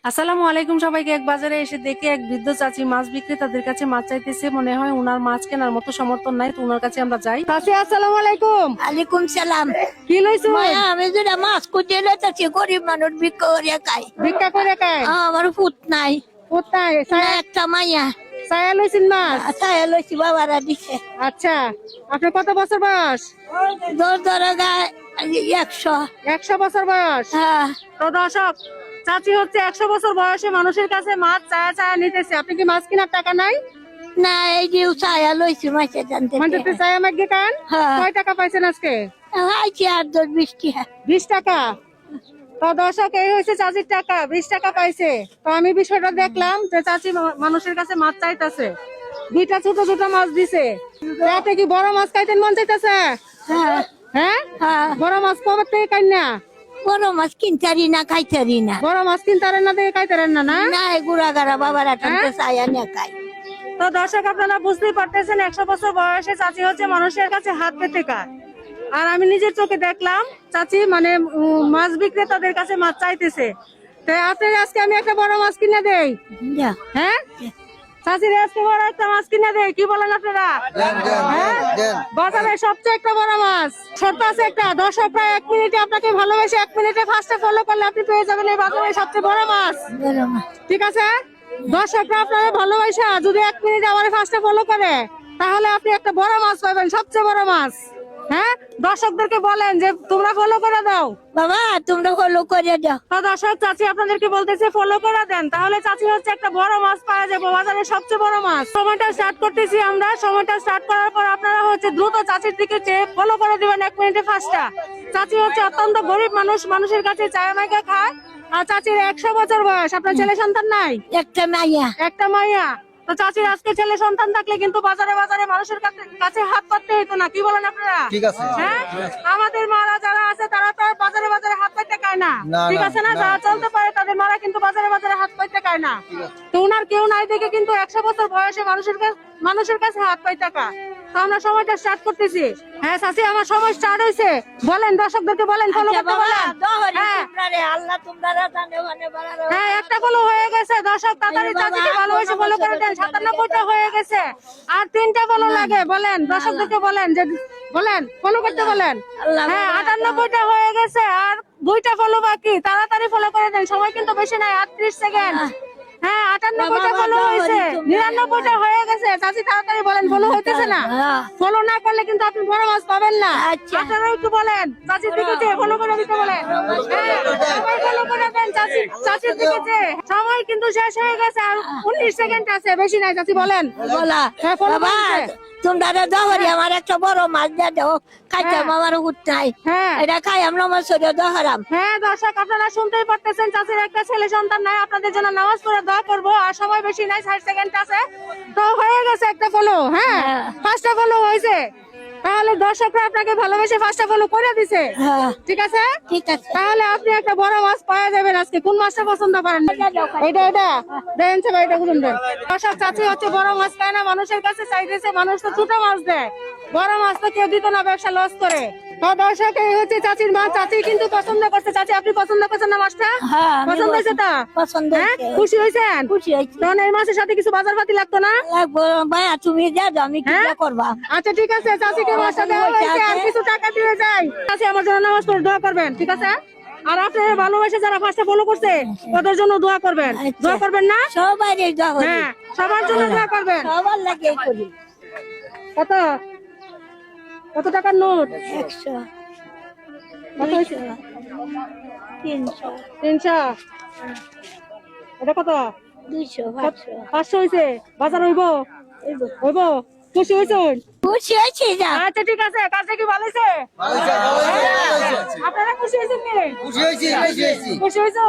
আসসালামু আলাইকুম সবাইকে। এক বাজারে এসে দেখে এক বৃদ্ধ চাচি মাছ বিক্রেতাদের কাছে মাছ চাইতেছে। মনে হয় উনার মাছ কেনার মতো সমর্থন নাই, তো উনার কাছে আমরা যাই। চাচি আসসালামু আলাইকুম। আলাইকুম সালাম। কি লইছো? মায়া আমি যেটা মাছ খুঁজে লইতেছি, গরিব মানুষ ভিক্ষা করে খাই। ভিক্ষা করে খায়? আমার ফুট নাই। কোথায় না একটা মাইয়া ছায়া লইছেন মাছ? ছায়া লইছি, বাবারা দিছে। আচ্ছা, আপনার কত বছর বয়স? দশ ধরে গায়ে 100। 100 বছর বয়স। হ্যাঁ তো দর্শক, চাচি হচ্ছে 100 বছর বয়সে মানুষের কাছে মাছ চায়া চায়া নিতেছে। আপনি কি মাছ কেনার টাকা নাই? না, এই যে ছায়া লইছি মাছের জানতে। মানে চায়া মাগি খান? হ্যাঁ। কয় টাকা পাইছেন আজকে? আইছি 8-10-20 টাকা। 20 টাকা। তো দর্শক, এই হয়েছে চাচির টাকা, 20 টাকা পাইছে। তো আমি বিষয়টা দেখলাম যে চাচি মানুষের কাছে মাছ চাইতেছে, দুইটা ছোট ছোট মাছ দিছে। তো আপনি কি বড় মাছ খাইতেন মন চাইতেছে? হ্যাঁ হ্যাঁ, হ্যাঁ। বড় মাছ কবে থেকে কাইনা? বড় মাছ কিনতারি না, খাইতারি না। বড় মাছ কিনতারেন না, দেখে খাইতারেন না? না না, গুড়া গাড়া বাবারা টানতে ছায়া নিয়ে খাই। তো দর্শক, আপনারা বুঝতেই পারতেছেন 100 বছর বয়সে চাচি হচ্ছে মানুষের কাছে হাত পেতে খায়। আর আমি নিজের চোখে দেখলাম চাচি মানে মাছ বিক্রেতাদের কাছে মাছ চাইতেছে। তো আপনার আজকে আমি একটা বড় মাছ কিনে দেই। যা। হ্যাঁ, চাচির আজকে বড় একটা মাছ কিনে দেই, কি বলেন আপনারা? হ্যাঁ? বাজারে সবচেয়ে একটা বড় মাছ। শর্ত আছে একটা, দর্শক প্রায় 1 মিনিটে আপনাকে ভালোবেসে 1 মিনিটে ফার্স্টে ফলো করলে আপনি পেয়ে যাবেন এই বাজারে সবচেয়ে বড় মাছ। বড় মাছ। ঠিক আছে, দর্শকরা আপনারা ভালোবাসা যদি 1 মিনিট আমার ফার্স্টে ফলো করে, তাহলে আপনি একটা বড় মাছ পাবেন, সবচেয়ে বড় মাছ। হ্যাঁ, দর্শকদেরকে বলেন যে তোমরা ফলো করে দাও। বাবা তোমরা ফলো করে দাও। তো দর্শক, চাচি আপনাদেরকে বলতেছে ফলো করে দেন, তাহলে চাচি হচ্ছে একটা বড় মাছ পাওয়া যাবে, বাজারের সবচেয়ে বড় মাছ। সময়টা স্টার্ট করতেছি আমরা। সময়টা স্টার্ট করার পর আপনারা হচ্ছে দ্রুত চাচির দিকে চেয়ে ফলো করে দিবেন 1 মিনিটে ফার্স্টটা। চাচি হচ্ছে অত্যন্ত গরিব মানুষ, মানুষের কাছে চায় মাইকা খায়। আর চাচির 100 বছর বয়স। আপনার ছেলে সন্তান নাই? একটা মাইয়া। একটা মাইয়া। তো চাচির আজকে ছেলে সন্তান থাকলে কিন্তু বাজারে বাজারে মানুষের কাছে হাত পাততে হতো না, কি বলেন আপনারা? ঠিক আছে। হ্যাঁ, আমাদের মারা যারা আছে তারা তো আর বাজারে বাজারে হাত পাইতে খায় না। না, ঠিক না, আছে না? না। যারা চলতে পারে তাদের মারা কিন্তু বাজারে বাজারে হাত পাইতে খায় না। তো উনার কেউ নাই দেখে কিন্তু 100 বছর বয়সে মানুষের কাছে হাত পাইতে খায়। তো আমরা সময়টা স্টার্ট করতেছি। হ্যাঁ চাচি, আমার সময় স্টার্ট হয়েছে। বলেন, দর্শকদেরকে বলেন ফলো করতে বলেন। হ্যাঁ আল্লাহ তোমরা জানে মানে বাড়ারো। হ্যাঁ, একটা ফলো হয়ে গেছে। দর্শক তাড়াতাড়ি চাচিকে ভালোবেসে ফলো করে দেন। 97টা হয়ে গেছে, আর 3টা ফলো লাগে। বলেন, দর্শকদেরকে বলেন যে বলেন ফলো করতে বলেন। হ্যাঁ, 98টা হয়ে গেছে, আর 2টা ফলো বাকি। তাড়াতাড়ি ফলো করে দেন, সময় কিন্তু বেশি নাই, 38 সেকেন্ড। হ্যাঁ, 98টা ফলো হয়েছে, 99টা হয়ে গেছে। চাচি তাড়াতাড়ি বলেন, ফলো হইতেছে না। ফলো না করলে কিন্তু আপনি বড় মাছ পাবেন না। আচ্ছা। আপনারা একটু বলেন, চাচির দিকে চেয়ে ফলো করে দিতে বলেন। হ্যাঁ, সবাই ফলো করে দেন চাচির দিকে চেয়ে। সময় কিন্তু শেষ হয়ে গেছে, আর 19 সেকেন্ড আছে, বেশি নাই। চাচি বলেন। বলা হ্যাঁ, ফলো বাবা করছে। তোমরা দহরি আমার একটা বড় মাছ দিয়ে দাও, খাইতাম আমার হুট নাই। হ্যাঁ। এটা খাই আমরা মাছ দহরাম। হ্যাঁ দর্শক, আপনারা শুনতেই পারতেছেন চাচির একটা ছেলে সন্তান নাই। আপনাদের জন্য নামাজ পড়ে দোয়া করবো, আর সময় বেশি নাই, 60 সেকেন্ড আছে। তো হয়ে গেছে একটা ফলো। হ্যাঁ, হ্যাঁ। 5টা ফলো হয়েছে। তাহলে দর্শকরা আপনাকে ভালোবেসে 5টা ফলো করে দিছে। হ্যাঁ ঠিক আছে, ঠিক আছে। তাহলে আপনি একটা বড় মাছ পাওয়া যাবেন আজকে। কোন মাছটা পছন্দ করেন? এটা দেন সবাই, এটা বুঝুন দেন। দর্শক, চাচি হচ্ছে বড় মাছ খায় না, মানুষের কাছে চাইতেছে। মানুষ তো ছোট মাছ দেয়, বড় মাছ তো কেউ দিত না, ব্যবসা লস করে। তো দর্শক, এই হচ্ছে চাচির মাছ। চাচি কিন্তু পছন্দ করছে। চাচি, আপনি পছন্দ করছেন না মাছটা? হ্যাঁ, আমি পছন্দ হয়েছে তো? পছন্দ হ্যাঁ, হয়েছে। খুশি হয়েছেন? খুশি হয়েছি। তখন এই মাছের সাথে কিছু বাজার পাতি লাগতো না? লাগবো ভাইয়া, তুমি যা দাও, আমি কি হ্যাঁ? করবা? আচ্ছা ঠিক আছে, চাচিকে মাছটা দেওয়া হয়েছে, আর কিছু টাকা দিয়ে যাই। চাচি আমার জন্য নামাজ পড়ে দোয়া করবেন, ঠিক আছে? আর আপনার ভালোবাসে যারা ফার্স্টে ফলো করছে ওদের জন্য দোয়া করবেন। আচ্ছা। দোয়া করবেন না? সবাই দোয়া করি। হ্যাঁ, সবার জন্য দোয়া করবেন। সবার লাগে করি। কত কত টাকার নোট? 100, কত হয়েছে? 300, 300। এটা কত? 200, 500। 500 হয়েছে। বাজার হইব? হইব। খুশি হয়েছেন? খুশি হয়েছি যা। আচ্ছা ঠিক আছে, কাজে কি ভালো হয়েছে? আপনারা খুশি হয়েছেন কি? খুশি হয়েছেন?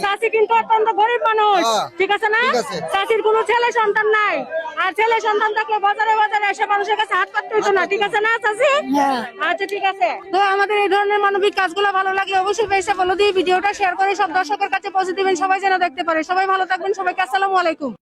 চাচি কিন্তু অত্যন্ত গরিব মানুষ, ঠিক আছে না? ঠিক আছে। চাচির কোনো ছেলে সন্তান নাই, আর ছেলে সন্তান থাকলে বাজারে বাজারে এসে মানুষের কাছে হাত পাততে হতো না, ঠিক আছে না চাচি? হ্যাঁ। আচ্ছা ঠিক আছে। তো আমাদের এই ধরনের মানবিক কাজগুলো ভালো লাগলে অবশ্যই পেজে ফলো দিয়ে ভিডিওটা শেয়ার করে সব দর্শকের কাছে পৌঁছে দিবেন, সবাই যেন দেখতে পারে। সবাই ভালো থাকবেন, সবাইকে আসসালামু আলাইকুম।